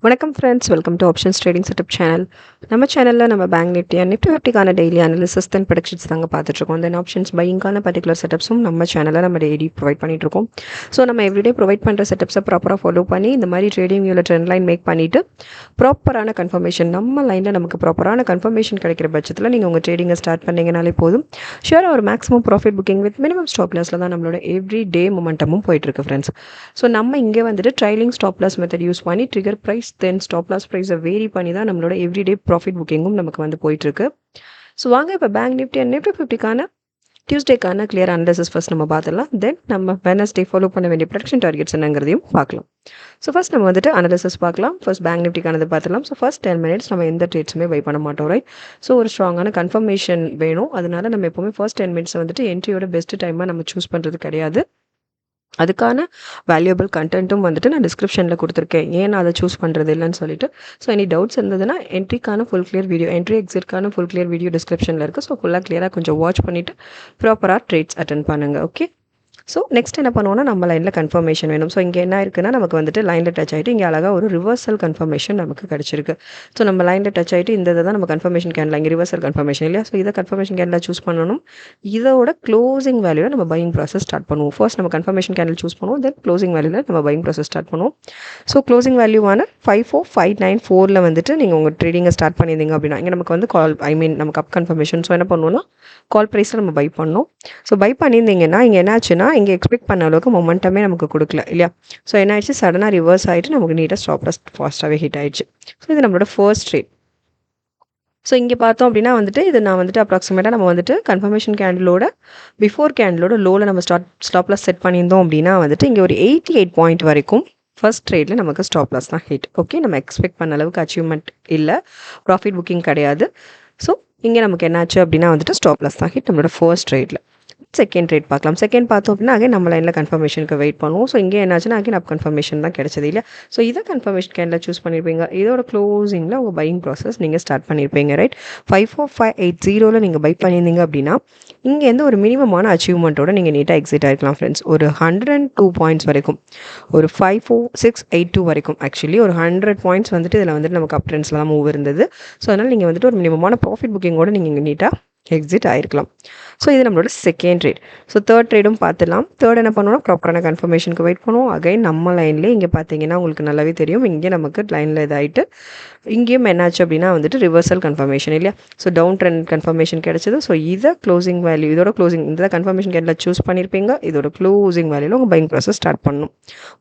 வணக்கம் friends, welcome to options trading setup channel. நம்ம சேனலில் நம்ம பேங்க் நிஃப்டி அண்ட் நிஃப்டி 50க்கான டெய்லி அனாலிசிஸ் தென் ப்ரெடிக்ஷன்ஸ் தாங்க பார்த்துட்ருக்கோம். தென் ஆப்ஷன்ஸ் பையிங்கான பர்டிகுலர் செட்டப்ஸும் நம்ம சேனலில் நம்ம டெய்லி ப்ரொவைட் பண்ணிட்டுருக்கோம். ஸோ நம்ம எவ்ரிடே ப்ரொவைட் பண்ணுற செட்டப்ஸை ப்ராப்பராக ஃபாலோ பண்ணி இந்த மாதிரி ட்ரேடிங் வியூவில் ட்ரெண்ட் லைன் மேக் பண்ணிவிட்டு ப்ராப்பரான கன்ஃபர்மேஷன் நம்ம லைனில் நமக்கு ப்ராப்பரான கன்ஃபர்மேஷன் கிடைக்கிற பட்சத்தில் நீங்கள் உங்கள் ட்ரேடிங்கை ஸ்டார்ட் பண்ணிங்கனாலே போதும். ஷியராக ஒரு maximum profit booking with minimum stop லாஸில் தான் நம்மளோட எவ்ரி டே மொமெண்டமும் போயிட்டுருக்கு ஃப்ரெண்ட்ஸ். ஸோ நம்ம இங்கே வந்துட்டு trailing stop loss method use பண்ணி trigger price then stop loss ப்ரைஸை வேரி பண்ணி தான் நம்மளோட எவ்ரிடே ப்ராஃபிட் புக்கிங்கும் நமக்கு வந்து போயிட்டுருக்கு. ஸோ வாங்க இப்போ பேங்க் நிஃப்டி அண்ட் நிஃப்டி 50க்கான டியூஸ்டேக்கான கிளியர் அனாலிசிஸ் ஃபர்ஸ்ட் நம்ம பார்த்துடலாம். தென் நம்ம வெனஸ்டே ஃபாலோ பண்ண வேண்டிய ப்ரொடக்ஷன் டார்கெட்ஸ் என்னங்கிறதையும் பார்க்கலாம். ஸோ ஃபர்ஸ்ட் நம்ம வந்துட்டு அனாலிசிஸ் பார்க்கலாம். ஃபர்ஸ்ட் பேங்க் நிஃப்டிக்கானது பார்த்துலாம். ஸோ ஃபர்ஸ்ட் 10 minutes நம்ம எந்த ட்ரேட்ஸுமே பை பண்ண மாட்டோம், ரைட்? ஸோ ஒரு ஸ்ட்ராங்கான கன்ஃபர்மேஷன் வேணும். அதனால நம்ம எப்போவுமே ஃபர்ஸ்ட் 10 minutes வந்துட்டு என்ட்ரியோட பெஸ்ட் டைமாக நம்ம சூஸ் பண்ணுறது கிடையாது. அதுக்கான வேல்யூபிள் கண்டென்ட்டும் வந்துட்டு நான் டிஸ்கிரிப்ஷனில் கொடுத்துருக்கேன், ஏன் நான் அதை சூஸ் பண்ணுறது இல்லைன்னு சொல்லிட்டு. ஸோ எனி டவுட்ஸ் இருந்ததுன்னா என்ட்ரிக்கான ஃபுல் கிளியர் வீடியோ, என்ட்ரி எக்ஸிட்கான ஃபுல் கிளியர் வீடியோ டிஸ்கிரிப்ஷனில் இருக்குது. ஸோ ஃபுல்லாக கிளியராக கொஞ்சம் வாட்ச் பண்ணிவிட்டு ப்ராப்பராக ட்ரேட்ஸ் அட்டன் பண்ணுங்கள். ஓகே, ஸோ நெக்ஸ்ட் என்ன பண்ணுவோம்னா நம்ம லைனில் கன்ஃபர்மேஷன் வேணும். ஸோ இங்கே என்ன இருக்குன்னா நமக்கு வந்துட்டு லைனில் டச் ஆகிட்டு இங்கே அழகாக ஒரு ரிவர்சல் கன்ஃபர்மேஷன் நமக்கு கிடச்சிருக்கு. ஸோ நம்ம லைனில் டச் ஆகிட்டு இந்த இதை தான் நம்ம கன்ஃபர்மேஷன் கேண்டில் இங்கே ரிவர்சல் கன்ஃபர்மேஷன் இல்லையா? ஸோ இதை கன்ஃபர்மேஷன் கேண்டில் சூஸ் பண்ணணும். இதோட க்ளோசிங் வேல்யூவில் நம்ம பையிங் ப்ராசஸ் ஸ்டார்ட் பண்ணுவோம். ஃபர்ஸ்ட் நம்ம கன்ஃபர்மேஷன் கேண்டில் சூஸ் பண்ணுவோம், தென் க்ளோசிங் வேல்யூவில் நம்ம பையிங் ப்ராசஸ் ஸ்டார்ட் பண்ணுவோம். ஸோ க்ளோசிங் வேல்யூவான 54594 வந்துட்டு நீங்கள் உங்கள் ட்ரேடிங்கை ஸ்டார்ட் பண்ணியிருந்தீங்க அப்படின்னா இங்கே நமக்கு வந்து நமக்கு அப் கன்ஃபர்மேஷன். ஸோ என்ன பண்ணுவோம்னா கால் ப்ரைஸில் நம்ம பை பண்ணோம். ஸோ பை பண்ணியிருந்தீங்கன்னா இங்கே என்ன ஆச்சுன்னா இங்கே எக்ஸ்பெக்ட் பண்ண அளவுக்கு மொமெண்டமே நமக்கு கொடுக்கல இல்லையா? ஸோ என்ன ஆயிடுச்சு, சடனாக ரிவர்ஸ் ஆகிட்டு நமக்கு நீட்டாக ஸ்டாப் லாஸ் ஃபாஸ்ட்டாகவே ஹிட் ஆயிடுச்சு. ஸோ இது நம்மளோட ஃபர்ஸ்ட் ட்ரேட். ஸோ இங்கே பார்த்தோம் அப்படின்னா வந்துட்டு இது நான் வந்துட்டு அப்ராக்சிமேட்டாக நம்ம வந்துட்டு கன்ஃபர்மேஷன் கேண்டிலோட பிஃபோர் கேண்டிலோட லோவில் நம்ம ஸ்டாப் லாஸ் செட் பண்ணியிருந்தோம் அப்படின்னா வந்துட்டு இங்கே ஒரு 88 பாயிண்ட் வரைக்கும் ஃபர்ஸ்ட் ட்ரேடில் நமக்கு ஸ்டாப் லாஸ் தான் ஹிட். ஓகே, நம்ம எக்ஸ்பெக்ட் பண்ண அளவுக்கு அச்சீவ்மெண்ட் இல்லை, ப்ராஃபிட் புக்கிங் கிடையாது. ஸோ இங்கே நமக்கு என்னாச்சு அப்படின்னா வந்துட்டு ஸ்டாப் லாஸ் தான் ஹிட் நம்மளோட ஃபர்ஸ்ட் ட்ரேடில். செகண்ட் ட்ரேட் பார்க்கலாம். செகண்ட் பார்த்தோம் அப்படின்னா அகைன் நம்ம லைனில் கன்ஃபர்மேஷனுக்கு வெயிட் பண்ணுவோம். ஸோ இங்கே என்னாச்சுன்னா அகைன் அப் கன்ஃபர்மேஷன் தான் கிடைச்சது இல்லையா? ஸோ இதை கன்ஃபர்மேஷன் கேண்டில் சூஸ் பண்ணியிருப்பீங்க. இதோட க்ளோசிங்கில் உங்கள் பையிங் ப்ராசஸ் நீங்கள் ஸ்டார்ட் பண்ணியிருப்பீங்க, ரைட்? 54580 நீங்கள் பை பண்ணியிருந்தீங்க அப்படின்னா இங்கேருந்து ஒரு மினிமமான அச்சீவ்மெண்ட்டோட நீங்கள் நீட்டாக எக்ஸிட் ஆகிருக்கலாம் ஃப்ரெண்ட்ஸ். ஒரு 102 பாயிண்ட்ஸ் வரைக்கும், ஒரு 54682 வரைக்கும், ஆக்சுவலி ஒரு 100 பாயிண்ட்ஸ் வந்துட்டு இதில் வந்துட்டு நமக்கு அப் ட்ரெண்ட்ஸில் தான் மூவ் இருந்தது. ஸோ அதனால் நீங்கள் வந்துட்டு ஒரு மினிமமான ப்ராஃபிட் புக்கிங்கோட நீங்கள் இங்கே நீட்டாக எக்ஸிட் ஆகிருக்கலாம். ஸோ இது நம்மளோட செகண்ட் ட்ரேட். ஸோ தேர்ட் ட்ரேடும் பார்த்துலாம். தேர்ட் என்ன பண்ணுவோம்னா ப்ராப்பரான கன்ஃபர்மேஷனுக்கு வெயிட் பண்ணுவோம். அகைன் நம்ம லைன்லேயே இங்கே பார்த்தீங்கன்னா உங்களுக்கு நல்லாவே தெரியும், இங்கே நமக்கு லைனில் இதாகிட்டு இங்கேயும் என்னாச்சு அப்படின்னா வந்துட்டு ரிவர்சல் கன்ஃபர்மேஷன் இல்லையா? ஸோ டவுன் ட்ரெண்ட் கன்ஃபர்மேஷன் கிடைச்சது. ஸோ இதை க்ளோசிங் வேல்யூ, இதோட க்ளோசிங் இந்த கன்ஃபர்மேஷன் கேண்டில் சூஸ் பண்ணியிருப்பீங்க. இதோட க்ளோசிங் வேல்யூவில் உங்கள் பையிங் ப்ராசஸ் ஸ்டார்ட் பண்ணணும்.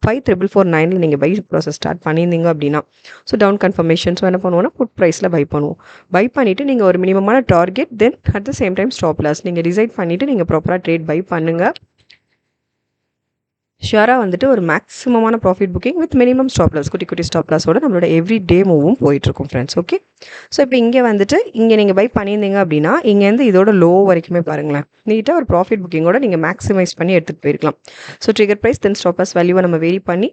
5449 நீங்கள் பை ப்ராசஸ் ஸ்டார்ட் பண்ணியிருந்தீங்க அப்படின்னா ஸோ டவுன் கன்ஃபர்மேஷன். ஸோ என்ன பண்ணுவோம்னா புட் ப்ரைஸில் பை பண்ணுவோம். பை பண்ணிவிட்டு நீங்கள் ஒரு மினிமமான target, then at the same time stop loss நீங்கள் டிசைட் பண்ணிவிட்டு நீங்கள் ப்ராப்பராக ட்ரேட் பை பண்ணுங்கள். ஷியராக வந்துட்டு ஒரு மேக்ஸிமமான profit booking with minimum stop loss, குட்டி குட்டி ஸ்டாப் லாஸோட நம்மளோட எவ்ரி டே மூவும் போயிட்டுருக்கும் ஃப்ரெண்ட்ஸ். ஓகே, ஸோ இப்போ இங்கே வந்துட்டு இங்கே நீங்கள் பை பண்ணியிருந்தீங்க அப்படின்னா இங்கேருந்து இதோட லோ வரைக்குமே பாருங்களேன், நீட்டாக ஒரு ப்ராஃபிட் புக்கிங்கோட நீங்கள் மேக்ஸிமைஸ் பண்ணி எடுத்துகிட்டு போயிருக்கலாம். So trigger price then stop loss வேல்யூவை நம்ம வேரி பண்ணி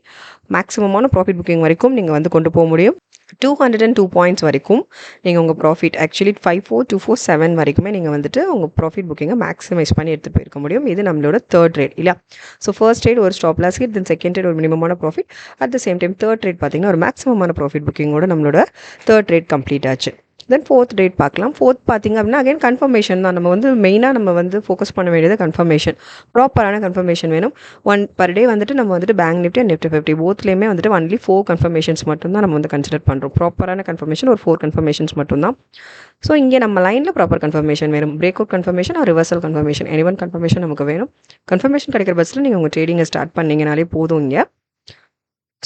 மேக்ஸிமமான ப்ராஃபிட் புக்கிங் வரைக்கும் நீங்கள் வந்து கொண்டு போக முடியும். 202 பாயிண்ட்ஸ் வரைக்கும் நீங்கள் உங்கள் ப்ராஃபிட், ஆக்சுவலி 54247 வரைக்குமே நீங்கள் வந்துட்டு உங்கள் ப்ராஃபிட் புக்கிங்கை மேக்ஸிமைஸ் பண்ணி எடுத்துகிட்டு போயிருக்க முடியும். இது நம்மளோட தேர்ட் ட்ரேட் இல்லையா? ஸோ ஃபர்ஸ்ட் ட்ரேட் ஒரு stop loss hit, then second trade ஒரு மினிமமான profit, at the same time third trade பார்த்தீங்கன்னா ஒரு மேக்ஸிமமான ப்ராஃபிட் புக்கிங்கோட நம்மளோட தேர்ட் ட்ரேட் கம்ப்ளீட் ஆச்சு. தென் ஃபோர்த் டேட் பார்க்கலாம். ஃபோர்த் பார்த்திங்க அப்படின்னா அகைன் கன்ஃபர்மேஷன் தான். நம்ம வந்து மெயினாக நம்ம வந்து ஃபோக்கஸ் பண்ண வேண்டியது கன்ஃபர்மேஷன், ப்ராப்பரான கன்ஃபர்மேஷன் வேணும். பர் டே வந்துட்டு நம்ம வந்துட்டு பேங்க் நிஃப்டி அண்ட் நிஃப்டி 50 போத்லேயுமே வந்துட்டு ஒன்லி 4 கன்ஃபர்மேஷன்ஸ் மட்டும்தான் நம்ம வந்து கன்சிடர் பண்ணுறோம். ப்ராப்பரான கன்ஃபர்மேஷன் ஒரு 4 கன்ஃபர்மேஷன்ஸ் மட்டும்தான். ஸோ இங்கே நம்ம லைனில் ப்ராப்பர் கன்ஃபர்மேஷன் வேணும். Breakout confirmation or reversal confirmation, any one confirmation நமக்கு வேணும். கன்ஃபர்மேஷன் கிடைக்கிற பட்சத்தில் நீங்கள் உங்கள் ட்ரேடிங்கை ஸ்டார்ட் பண்ணிங்கனாலே போதும் இங்கே.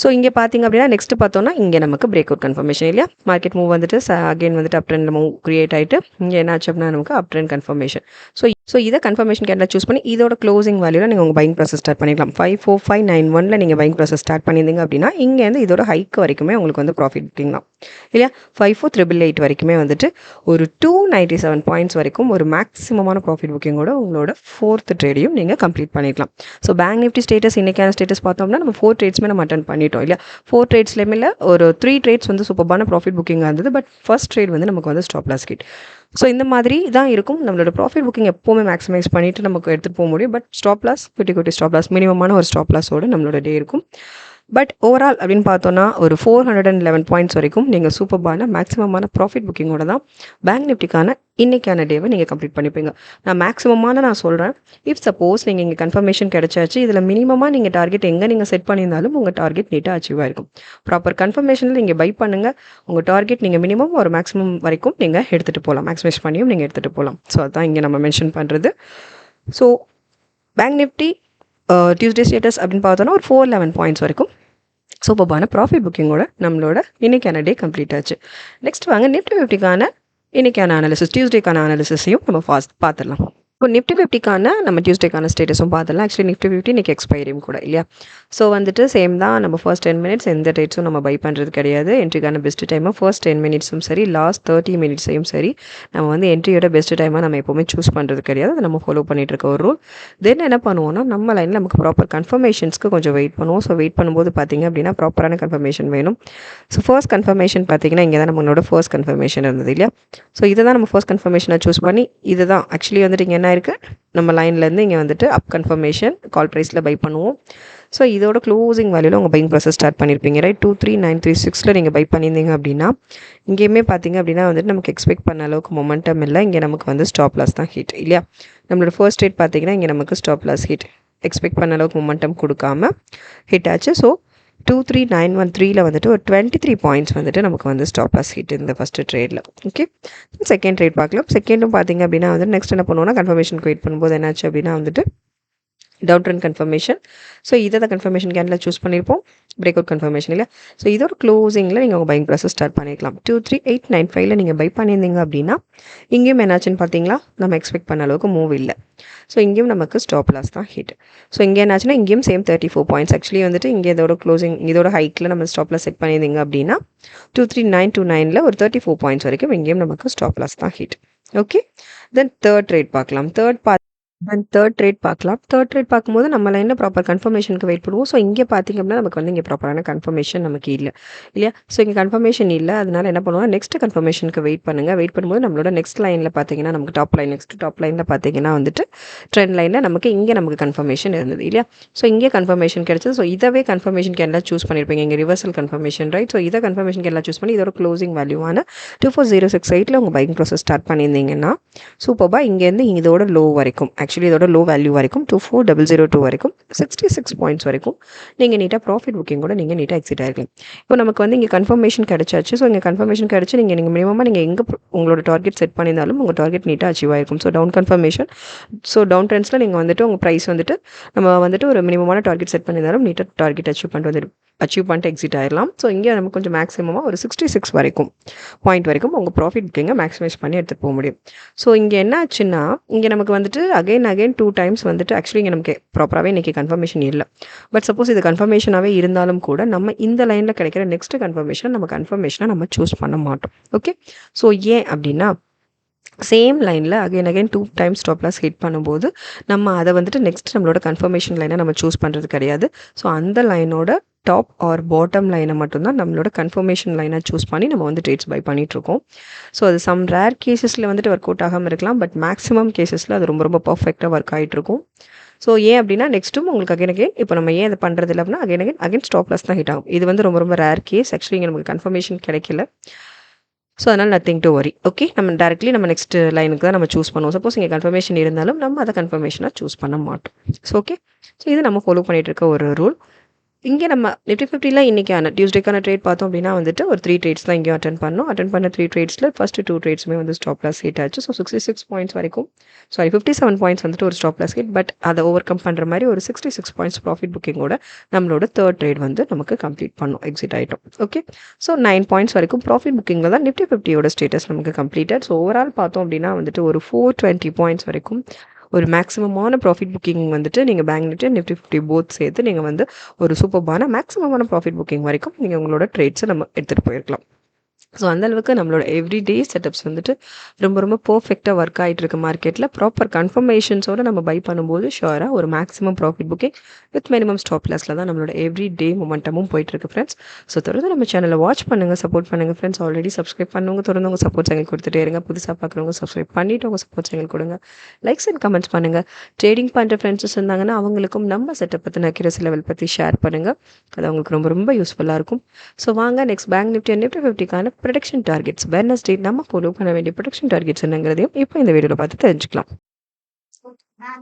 ஸோ இங்கே பார்த்தீங்க அப்படின்னா நெக்ஸ்ட் பார்த்தோன்னா இங்கே நமக்கு பிரேக் அவுட் கன்ஃபர்மேஷன் இல்லையா? மார்க்கெட் மூவ் வந்துட்டு அகைன் வந்துட்டு அப் ட்ரெண்ட் மூவ் கிரியேட் ஆகிட்டு இங்கே என்னாச்சு அப்படின்னா நமக்கு அப் ட்ரெண்ட் கன்ஃபர்மேஷன். ஸோ ஸோ இதை கன்ஃபர்மேஷன் கேண்டில் சூஸ் பண்ணி இதோட க்ளோசிங் வேல்யூவில் நீங்கள் உங்கள் பையிங் ப்ராசஸ் ஸ்டார்ட் பண்ணிக்கலாம். 54591 நீங்கள் பையிங் ப்ராசஸ் ஸ்டார்ட் பண்ணியிருந்தீங்க அப்படின்னா இங்கேருந்து இதோட ஹைக் வரைக்குமே உங்களுக்கு வந்து ப்ராஃபிட் புக்கிங் தான் இல்லையா. 54888 வரைக்குமே வந்துட்டு ஒரு 297 பாயிண்ட்ஸ் வரைக்கும் ஒரு மேக்ஸிமமான ப்ராஃபிட் புக்கிங்கோட உங்களோட 4th ட்ரேடையும் நீங்கள் கம்ப்ளீட் பண்ணிக்கலாம். ஸோ பேங்க் நிஃப்டி ஸ்டேட்டஸ் இன்றைக்கான ஸ்டேட்டஸ் பார்த்தோம்னா நம்ம 4 ட்ரேட்ஸுமே நம்ம அட்டன் பண்ணிட்டோம் இல்லையா. 4 ட்ரேட்ஸ்லேயுமே ஒரு 3 ட்ரேட்ஸ் வந்து சூப்பரான ப்ராஃபிட் புக்கிங்காக இருந்தது. பட் ஃபர்ஸ்ட் ட்ரேட் வந்து நமக்கு வந்து ஸ்டாப் லாஸ் ஹிட். ஸோ இந்த மாதிரி தான் இருக்கும். நம்மளோட ப்ராஃபிட் புக்கிங் எப்போவுமே மேக்ஸிமைஸ் பண்ணிவிட்டு நமக்கு எடுத்துகிட்டு போக முடியும். பட் ஸ்டாப் லாஸ் குட்டி ஸ்டாப் லாஸ் மினிமமான ஒரு ஸ்டாப் லாஸோடு நம்மளோட டே இருக்கும். பட் ஓவரால் அப்படின்னு பார்த்தோன்னா ஒரு 411 பாயிண்ட்ஸ் வரைக்கும் நீங்கள் சூப்பர்பான மேக்ஸிமமான ப்ராஃபிட் புக்கிங்கோட தான் பேங்க் நிஃப்டிக்கான இன்றைக்கான டேவை நீங்கள் கம்ப்ளீட் பண்ணிப்பீங்க. நான் சொல்கிறேன், இஃப் சப்போஸ் நீங்கள் இங்கே கன்ஃபர்மேஷன் கிடைச்சாச்சு, இதில் மினிமமாக நீங்கள் டார்கெட் எங்கே நீங்கள் செட் பண்ணியிருந்தாலும் உங்கள் டார்கெட் நீட்டாக அச்சீவ் ஆகிருக்கும். ப்ராப்பர் கன்ஃபர்மேஷனில் நீங்கள் பை பண்ணுங்கள். உங்கள் டார்கெட் நீங்கள் மினிமம் ஒரு மேக்ஸிமம் வரைக்கும் நீங்கள் எடுத்துகிட்டு போகலாம். மேக்ஸிமைஸ் பண்ணியும் நீங்கள் எடுத்துகிட்டு போகலாம். ஸோ அதுதான் இங்கே நம்ம மென்ஷன் பண்ணுறது. So bank Nifty Tuesday status அப்படின்னு பார்த்தோன்னா ஒரு 411 பாயிண்ட்ஸ் வரைக்கும் சூப்பர்பான ப்ராஃபிட் புக்கிங்கோட நம்மளோட இன்றைக்கான டே கம்ப்ளீட் ஆச்சு. நெக்ஸ்ட் வாங்க நிஃப்டி 50க்கான இன்றைக்கான அனாலிசிஸ், டியூஸ்டேக்கான அனாலிசிஸையும் நம்ம பார்த்துடலாம். இப்போ நிஃப்டி 50க்கான நம்ம டியூஸ்டேக்கான ஸ்டேட்டஸும் பார்த்துடலாம். ஆக்சுவலி நிஃப்டி 50 இன்றைக்கி எக்ஸ்பைரியும் கூட இல்லையா. ஸோ வந்துட்டு சேம் தான். நம்ம ஃபர்ஸ்ட் 10 மினிட்ஸ் எந்த டேட்ஸும் நம்ம பை பண்ணுறது கிடையாது. என்ட்ரிக்கான பெஸ்ட் டைமாக ஃபர்ஸ்ட் 10 மினிட்ஸும் சரி, லாஸ்ட் 30 மினிட்ஸையும் சரி நம்ம வந்து என்ட்ரியோட பெஸ்ட் டைமாக நம்ம எப்போவுமே சூஸ் பண்ணுறது கிடையாது. அதை நம்ம ஃபாலோ பண்ணிகிட்டு இருக்க ஒரு ரூல். தென் என்ன பண்ணுவோம்னா, நம்ம லைனில் நமக்கு ப்ராப்பர் கன்ஃபர்மேஷன்ஸ்க்கு கொஞ்சம் வெயிட் பண்ணுவோம். ஸோ வெயிட் பண்ணும்போது பார்த்திங்க அப்படின்னா ப்ராப்பரான கன்ஃபர்மேஷன் வேணும். ஸோ ஃபர்ஸ்ட் கன்ஃபர்மேஷன் பார்த்திங்கன்னா இங்கே தான் நம்மளோட ஃபர்ஸ்ட் கன்ஃபர்மேஷன் இருந்தது இல்லையா. ஸோ இதை தான் நம்ம ஃபர்ஸ்ட் கன்ஃபர்மேஷனை சூஸ் பண்ணி இது தான் ஆக்சுவலி வந்துட்டு இங்கே என்ன இருக்குது, நம்ம லைன்லேருந்து இங்கே வந்துட்டு அப் கன்ஃபர்மேஷன் கால் ப்ரைஸில் பை பண்ணுவோம். ஸோ இதோட க்ளோசிங் வேல்யூவில் உங்கள் பையிங் ப்ராசஸ் ஸ்டார்ட் பண்ணியிருப்பீங்க ரைட். 23936 நீங்கள் பை பண்ணியிருந்தீங்க அப்படின்னா இங்கேயுமே பார்த்தீங்க அப்படின்னா வந்துட்டு நமக்கு எக்ஸ்பெக்ட் பண்ண அளவுக்கு மொமெண்டம் இல்லை. இங்கே நமக்கு வந்து ஸ்டாப் லாஸ் தான் ஹிட் இல்லையா. நம்மளோட ஃபர்ஸ்ட் ரேட் பார்த்தீங்கன்னா இங்கே நமக்கு ஸ்டாப் லாஸ் ஹிட், எக்ஸ்பெக்ட் பண்ண அளவுக்கு மொமெண்டம் கொடுக்காம ஹிட் ஆச்சு. ஸோ 23913 வந்துட்டு ஒரு 23 பாயிண்ட்ஸ் வந்துட்டு நமக்கு வந்து ஸ்டாப் லாஸ் ஹிட் இந்த ஃபஸ்ட்டு ட்ரேடில். ஓகே, செகண்ட் ட்ரேட் பார்க்கலாம். செகண்டும் பார்த்தீங்க அப்படின்னா வந்துட்டு நெக்ஸ்ட் என்ன பண்ணுவோம்னா, கன்ஃபர்மேஷனுக்கு வெயிட் பண்ணும்போது என்னாச்சு அப்படின்னா வந்துட்டு டவுன் ட்ரெண்ட் கன்ஃபர்மேஷன். ஸோ இதை தான் கன்ஃபர்மேஷன் கேண்டில் சூஸ் பண்ணியிருப்போம், பிரேக் அவுட் கன்ஃபர்மேஷன் இல்லை. ஸோ இதோட க்ளோசிங்கில் நீங்கள் உங்கள் பையிங் ப்ராசஸ் ஸ்டார்ட் பண்ணிக்கலாம். 23895 நீங்கள் பை பண்ணியிருந்தீங்க அப்படின்னா இங்கேயும் என்னாச்சுன்னு பார்த்தீங்களா, நம்ம எக்ஸ்பெக்ட் பண்ண அளவுக்கு மூவ் இல்லை. ஸோ இங்கேயும் நமக்கு ஸ்டாப் லாஸ் தான் ஹிட். ஸோ இங்கே என்னாச்சுன்னா இங்கேயும் சேம் 34 பாயிண்ட்ஸ். ஆக்சுவலி வந்துட்டு இங்கே இதோட க்ளோசிங் இதோட ஹைக்கில் நம்ம ஸ்டாப் லாஸ் செட் பண்ணியிருந்தீங்க அப்படின்னா 23929 ஒரு 34 பாயிண்ட்ஸ் வரைக்கும் இங்கேயும் நமக்கு ஸ்டாப் லாஸ் தான் hit. Okay, then third trade பார்க்கலாம். தேர்ட் ட்ரேட் பார்க்கும்போது நம்ம லைனில் ப்ராப்பர் கன்ஃபர்மேஷனுக்கு வெயிட் பண்ணுவோம். ஸோ இங்கே பார்த்திங்க அப்படின்னா நமக்கு வந்து இங்கே ப்ராப்பரான கன்ஃபர்மேஷன் நமக்கு இல்லை இல்லையா. ஸோ இங்கே கன்ஃபர்மேஷன் இல்லை, அதனால் என்ன பண்ணுவோம், நெக்ஸ்ட் கன்ஃபர்மேஷனுக்கு வெயிட் பண்ணுங்கள். வெயிட் பண்ணும்போது நம்மளோட நெக்ஸ்ட் லைனில் பார்த்தீங்கன்னா நமக்கு டாப் லைனில் பார்த்தீங்கன்னா வந்துட்டு ட்ரெண்ட் லைனில் நமக்கு கன்ஃபர்மேஷன் இருந்தது இல்லையா. ஸோ இங்கே கன்ஃபர்மேஷன் கிடைச்சது. ஸோ இதவே கன்ஃபர்மேஷன் கேண்டில் சூஸ் பண்ணியிருப்பீங்க, இங்கே ரிவர்சல் கன்ஃபர்மேஷன் ரைட். ஸோ இதை கன்ஃபர்மேஷன் கேண்டில் சூஸ் பண்ணி இதோட க்ளோசிங் வேல்யூவான 24068 உங்கள் பையிங் ப்ராசஸ் ஸ்டார்ட் பண்ணியிருந்தீங்கன்னா சூப்பராக இங்கேருந்து இதோட லோ வரைக்கும், ஆக்சுவலி இதோட லோ வேல்யூ வரைக்கும் 24002 வரைக்கும் 66 பாயிண்ட்ஸ் வரைக்கும் நீங்கள் நீட்டாக ப்ராஃபிட் புக்கிங் கூட நீங்கள் நீட்டாக எக்ஸிட் ஆகிருக்கலாம். இப்போ நமக்கு வந்து இங்கே கன்ஃபர்மேஷன் கிடைச்சாச்சு. ஸோ இங்கே கன்ஃபர்மேஷன் கிடச்சி நீங்கள் மினிமமாக நீங்கள் எங்கே உங்களோட டார்கெட் செட் பண்ணியிருந்தாலும் உங்கள் டார்கெட் நீட்டாக அச்சீவ் ஆகிருக்கும். So down confirmation, so down ட்ரெண்ட்ஸில் நீங்கள் வந்துட்டு உங்கள் ப்ரைஸ் வந்துட்டு நம்ம வந்துட்டு ஒரு மினிமமான டார்கெட் செட் பண்ணியிருந்தாலும் நீட்டாக டார்கெட் அச்சீவ் பண்ணிட்டு எக்ஸிட் ஆகிடலாம். ஸோ இங்கே நமக்கு கொஞ்சம் மேக்ஸிமமாக ஒரு 66 வரைக்கும் பாயிண்ட் வரைக்கும் உங்கள் ப்ராஃபிட் புக்கிங்கை மேக்ஸிமைஸ் பண்ணி எடுத்துகிட்டு போக முடியும். ஸோ இங்கே என்ன ஆச்சுன்னா, இங்கே நமக்கு வந்துட்டு அகைன் 2 டைம்ஸ் வந்துட்டு ஆக்சுவலி இங்கே நமக்கு ப்ராப்பராகவே இன்றைக்கி கன்ஃபர்மேஷன் இல்லை. பட் சப்போஸ் இது கன்ஃபர்மேஷனாகவே இருந்தாலும் கூட நம்ம இந்த லைனில் கிடைக்கிற நெக்ஸ்ட் கன்ஃபர்மேஷனை நம்ம சூஸ் பண்ண மாட்டோம். ஓகே, ஸோ ஏன் அப்படின்னா சேம் லைனில் again 2 times stop loss hit பண்ணும்போது நம்ம அதை வந்துட்டு நெக்ஸ்ட் நம்மளோட கன்ஃபர்மேஷன் லைனை நம்ம சூஸ் பண்ணுறது கிடையாது. ஸோ அந்த லைனோட டாப் ஆர் பாட்டம் லைனை மட்டும்தான் நம்மளோட கன்ஃபர்மேஷன் லைனை சூஸ் பண்ணி நம்ம வந்து ட்ரேட்ஸ் பை பண்ணிகிட்ருக்கோம். ஸோ அது சம் ரேர் கேசஸில் வந்துட்டு ஒர்க் அவுட் ஆகாமல் இருக்கலாம். பட் மேக்ஸிமம் கேசஸில் அது ரொம்ப பர்ஃபெக்டாக ஒர்க் ஆகிட்ருக்கும். ஸோ ஏன் அப்படின்னா நெக்ஸ்ட்டும் உங்களுக்கு அகைன் இப்போ நம்ம ஏன் அதை பண்ணுறது இல்லை அப்படின்னா அகைன் ஸ்டாப் லாஸ் தான் ஹிட் ஆகும். இது வந்து ரொம்ப ரேர் கேஸ். ஆக்சுவலி இங்கே நமக்கு கன்ஃபர்மேஷன் கிடைக்கல. ஸோ அதனால் நத்திங் டு வரி. ஓகே, நம்ம டேரெக்ட்லி நம்ம நெக்ஸ்ட் லைனுக்கு தான் நம்ம சூஸ் பண்ணுவோம். சப்போஸ் இங்கே கன்ஃபர்மேஷன் இருந்தாலும் நம்ம அதை கன்ஃபர்மேஷனாக சூஸ் பண்ண மாட்டோம். ஸோ ஓகே, ஸோ இது நம்ம ஃபாலோ பண்ணிகிட்டு இருக்க ஒரு ரூல். இங்கே நம்ம நிஃப்டி 50ல் இன்றைக்கான டியூஸ்டேக்கான ட்ரேட் பார்த்தோம் அப்படின்னா வந்துட்டு ஒரு 3 ட்ரேட்ஸ் தான் இங்கே அட்டன் பண்ண 3 ட்ரேட்ஸில் ஃபஸ்ட்டு 2 ட்ரேட்ஸுமே வந்து ஸ்டாப் லாஸ் ஹிட் ஆச்சு. ஸோ 66 பாயிண்ட்ஸ் வரைக்கும் 57 பாயிண்ட்ஸ் வந்துட்டு ஒரு ஸ்டாப் லாஸ் ஹிட். பட் அதை ஓவர் கம் பண்ணுற மாதிரி ஒரு 66 பாயிண்ட்ஸ் ப்ராஃபிட் புக்கிங்கோட நம்மளோட தேர்ட் ட்ரேட் வந்து நமக்கு கம்ப்ளீட் பண்ணோம், எக்ஸிட் ஆகிட்டோம். ஓகே, ஸோ 9 பாயிண்ட்ஸ் வரைக்கும் ப்ராஃபிட் புக்கிங்கில் தான் நிஃப்டி 50யோட ஸ்டேட்டஸ் நமக்கு கம்ப்ளீட்டட். ஸோ ஓவரால் பார்த்தோம் அப்படின்னா வந்துட்டு ஒரு 420 பாயிண்ட்ஸ் வரைக்கும் ஒரு மேக்ஸிமமான ப்ராஃபிட் புக்கிங் வந்துட்டு நீங்கள் பேங்க் நிஃப்டி நிஃப்டி 50 போத் சேர்த்து நீங்கள் வந்து ஒரு சூப்பர்பான மேக்ஸிமமான ப்ராஃபிட் புக்கிங் வரைக்கும் நீங்கள் உங்களோட ட்ரேட்ஸை நம்ம எடுத்துகிட்டு போயிருக்கலாம். ஸோ அந்தளவுக்கு நம்மளோட எவ்ரிடே செட்டப்ஸ் வந்துட்டு ரொம்ப ரொம்ப பர்ஃபெக்டாக ஒர்க் ஆகிட்டு இருக்க மார்க்கெட்டில் ப்ராப்பர் கன்ஃபர்மேஷன்ஸோடு நம்ம பை பண்ணும்போது ஷுவராக ஒரு maximum profit booking with minimum stop லாஸில் தான் நம்மளோட எவ்ரி டே மொமெண்டமும் போயிட்டுருக்கு ஃப்ரெண்ட்ஸ். ஸோ தொடர்ந்து நம்ம சேனலை வாட்ச் பண்ணுங்கள், சப்போர்ட் பண்ணுங்கள் ஃப்ரெண்ட்ஸ். ஆல்ரெடி சப்ஸ்கிரைப் பண்ணுங்க, தொடர்ந்து உங்கள் சப்போர்ட்ஸ் எங்களுக்கு கொடுத்துட்டே இருங்க. புதுசாக பார்க்குறவங்க சப்ஸ்கிரைப் பண்ணிவிட்டு உங்கள் சப்போர்ட்ஸ் எங்களுக்கு கொடுங்க. லைக்ஸ் அண்ட் கமெண்ட்ஸ் பண்ணுங்கள். ட்ரேடிங் பண்ணுற ஃப்ரெண்ட்ஸஸ் இருந்தாங்கன்னா அவங்களுக்கும் நம்ம செட்டப் பற்றின அக்யூரசி லெவல் பற்றி ஷேர் பண்ணுங்கள். அது அவங்களுக்கு ரொம்ப ரொம்ப யூஸ்ஃபுல்லாக இருக்கும். ஸோ வாங்க நெக்ஸ்ட் பேங்க் நிஃப்டி நிஃப்டி 50க்கான ப்ரொடக்ஷன் டார்கெட்ஸ் வெட்னஸ்டே நம்ம ஃபாலோ பண்ண வேண்டிய ப்ரொடக்ஷன் டார்கெட்ஸ் என்னங்கிறதையும் இப்போ இந்த வீடியோவில் பார்த்து தெரிஞ்சுக்கலாம்.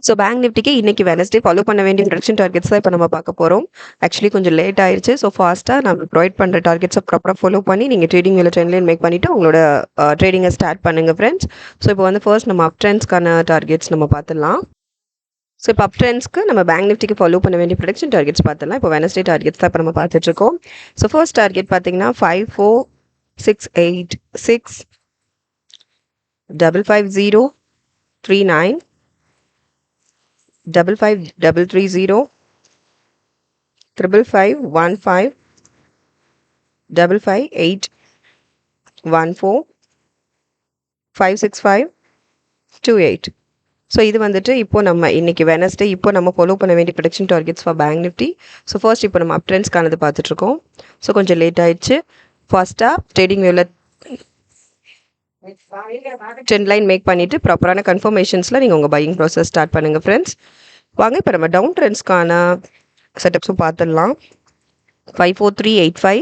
ஸோ பேங்க் நிஃப்டிக்கு இன்னைக்கு வெட்னஸ்டே ஃபாலோ பண்ண வேண்டிய ப்ரொடக்ஷன் டார்கெட்ஸ் தான் இப்போ நம்ம பார்க்க போகிறோம். ஆக்சுவலி கொஞ்சம் லேட் ஆயிடுச்சு. ஸோ ஃபாஸ்ட்டாக நம்ம ப்ரொவைட் பண்ணுற டார்கெட்ஸை ப்ராப்பராக ஃபாலோ பண்ணி நீங்கள் ட்ரேடிங் வேலை ட்ரெண்ட் லைன் மேக் பண்ணிவிட்டு உங்களோட ட்ரேடிங்கை ஸ்டார்ட் பண்ணுங்கள் ஃப்ரெண்ட்ஸ். ஸோ இப்போ வந்து ஃபர்ஸ்ட் நம்ம அப் ட்ரெண்ட்ஸ்க்கான டார்கெட்ஸ் நம்ம பார்த்துடலாம். ஸோ இப்போ அப் ட்ரெண்ட்ஸ்க்கு நம்ம பேங்க் நிஃப்டிக்கு ஃபாலோ பண்ண வேண்டிய ப்ரொடக்ஷன் டார்கெட்ஸ் பார்த்துடலாம். இப்போ வெட்னஸ்டே டார்கெட்ஸ் தான் இப்போ நம்ம பார்த்துட்ருக்கோம். ஸோ ஃபர்ஸ்ட் டார்கெட் பார்த்தீங்கன்னா 5468 6 550 39 55330 55515 558 14 565 28. ஸோ இது வந்துட்டு இப்போ நம்ம இன்னைக்கு வெட்னஸ்டே இப்போ நம்ம ஃபாலோ பண்ண வேண்டிய production targets for bank Nifty. So first இப்போ நம்ம அப் ட்ரெண்ட்ஸ்க்கானது பார்த்துட்ருக்கோம். ஸோ கொஞ்சம் லேட் ஆயிடுச்சு. ஃபர்ஸ்ட்டாக ட்ரேடிங் வியூவில் ட்ரெண்ட் லைன் மேக் பண்ணிவிட்டு ப்ராப்பரான கன்ஃபர்மேஷன்ஸில் நீங்கள் உங்கள் பையிங் ப்ராசஸ் ஸ்டார்ட் பண்ணுங்கள் ஃப்ரெண்ட்ஸ். வாங்க இப்போ நம்ம டவுன் ட்ரெண்ட்ஸ்க்கான செட்டப்ஸும் பார்த்துடலாம். 54385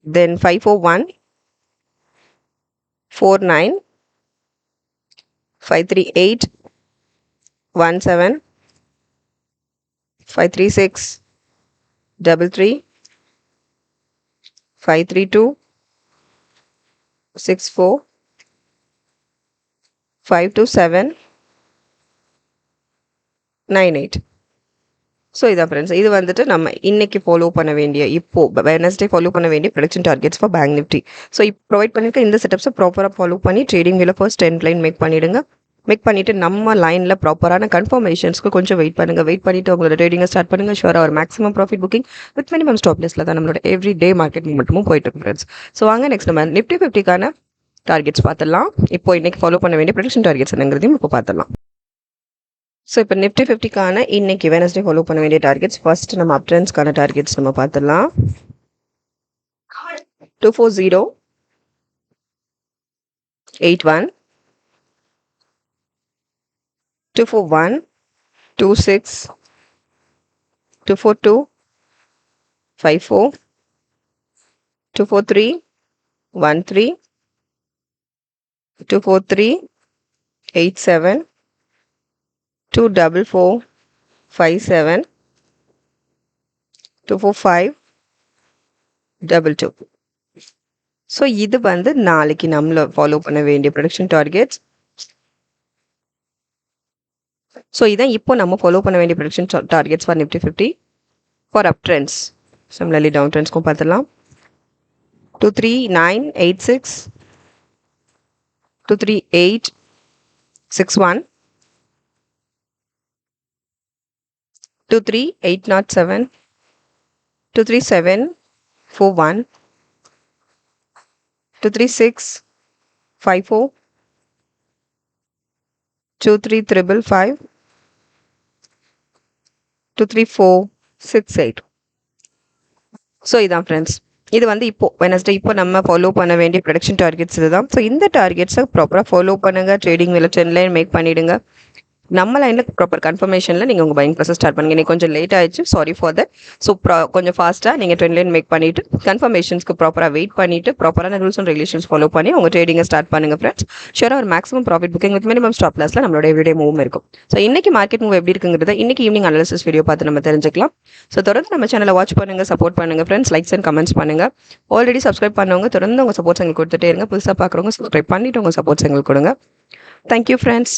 then 541 49 538 17 536 33 532 64 527 98. ஸோ இதான் ஃப்ரெண்ட்ஸ், இது வந்துட்டு நம்ம இன்னைக்கு ஃபாலோ பண்ண வேண்டிய இப்போ வெட்னஸ்டே ஃபாலோ பண்ண வேண்டிய production targets for bank Nifty. So இப்போ ப்ரொவைட் பண்ணியிருக்க இந்த செட்டப்ஸை ப்ராப்பராக ஃபாலோ பண்ணி ட்ரேடிங் வேலை ஃபர்ஸ்ட் ட்ரெண்ட் லைன் மேக் பண்ணிவிடுங்க. மேக் பண்ணிவிட்டு நம்ம லைனில் ப்ராப்பரான கன்ஃபர்மேஷன்ஸ்க்கு கொஞ்சம் வெயிட் பண்ணுங்கள். வெயிட் பண்ணிவிட்டு உங்களோட ட்ரேடிங்கை ஸ்டார்ட் பண்ணுங்கள். ஷுவராக ஒரு maximum profit booking with minimum stop லாஸில் தான் நம்மளோட எவ்ரி டே மார்க்கெட் மூமெண்ட்டும் போயிட்டு இருக்கு ஃப்ரெண்ட்ஸ். ஸோ வாங்க நெக்ஸ்ட் நம்ம நிஃப்டி 50க்கான டார்கெட்ஸ் பார்த்துடலாம். இப்போ இன்னைக்கு ஃபாலோ பண்ண வேண்டிய ப்ரொடக்ஷன் டார்கெட்ஸ் என்னங்கிறதையும் இப்போ பார்த்துடலாம். ஸோ இப்போ நிஃப்டி 50க்கான இன்னைக்கு வெட்னஸ்டே ஃபாலோ பண்ண வேண்டிய டார்கெட்ஸ் ஃபர்ஸ்ட் நம்ம அப் ட்ரெண்ட்ஸ்க்கான டார்கெட்ஸ் நம்ம பார்த்துடலாம். 240 81 241 26 242 54 243 13 243 87 244 57 245 22. ஸோ இது வந்து நாளைக்கு நம்மள ஃபாலோ பண்ண வேண்டிய ப்ரொடக்ஷன் டார்கெட்ஸ். ஸோ இதான் இப்போ நம்ம ஃபாலோ பண்ண வேண்டிய production targets for Nifty 50 for up trends. Similarly down ட்ரெண்ட்ஸ்க்கும் பார்த்துடலாம். 23986 23861 23807 23741 23654 23555 23468. ஸோ இதான் ஃப்ரெண்ட்ஸ், இது வந்து இப்போ வெட்னஸ்டே இப்போ நம்ம ஃபாலோ பண்ண வேண்டிய ப்ரொடக்ஷன் டார்கெட்ஸ் இதுதான். ஸோ இந்த டார்கெட்ஸை ப்ராப்பராக ஃபாலோ பண்ணுங்கள். ட்ரேடிங் வேலை ட்ரெண்ட் லைன் மேக் பண்ணிவிடுங்க. நம்ம லைனில் ப்ராப்பர் கன்ஃபர்மேஷனில் நீங்கள் உங்கள் பையிங் ப்ராசஸ் ஸ்டார்ட் பண்ணுங்கள். இன்னைக்கு கொஞ்சம் லேட் ஆயிடுச்சு, சாரி ஃபார் தட். ஸோ கொஞ்சம் ஃபாஸ்ட்டாக நீங்கள் ட்ரெண்ட் லைன் மேக் பண்ணிவிட்டு கன்ஃபர்மேஷன்ஸ்க்கு ப்ராப்பராக வெயிட் பண்ணிவிட்டு ப்ராப்பரான ரூல்ஸ் அண்ட் ரெகுலேஷன்ஸ் ஃபாலோ பண்ணி உங்கள் ட்ரேடிங்கை ஸ்டார்ட் பண்ணுங்கள் ஃப்ரெண்ட்ஸ். ஷுவராக ஒரு maximum profit booking with minimum stop லாஸில் நம்மளோட எவ்ரிடே மூவும் இருக்கும். ஸோ இன்னைக்கு மார்க்கெட் மூவ் எப்படி இருக்குங்கிறத இன்னைக்கு ஈவினிங் அனாலிசிஸ் வீடியோ பார்த்து நம்ம தெரிஞ்சுக்கலாம். ஸோ தொடர்ந்து நம்ம சேனலை வாட்ச் பண்ணுங்கள், சப்போர்ட் பண்ணுங்கள் ஃப்ரெண்ட்ஸ். லைக்ஸ் அண்ட் கமெண்ட்ஸ் பண்ணுங்கள். ஆல்ரெடி சப்ஸ்கிரைப் பண்ணவங்க தொடர்ந்து உங்கள் சப்போர்ட்ஸ் எங்களுக்கு கொடுத்துட்டே இருங்க. புதுசாக பார்க்குறவங்க சப்ஸ்கிரைப் பண்ணிவிட்டு உங்கள் சப்போர்ட்ஸ் எங்களுக்கு கொடுங்க. Thank you friends.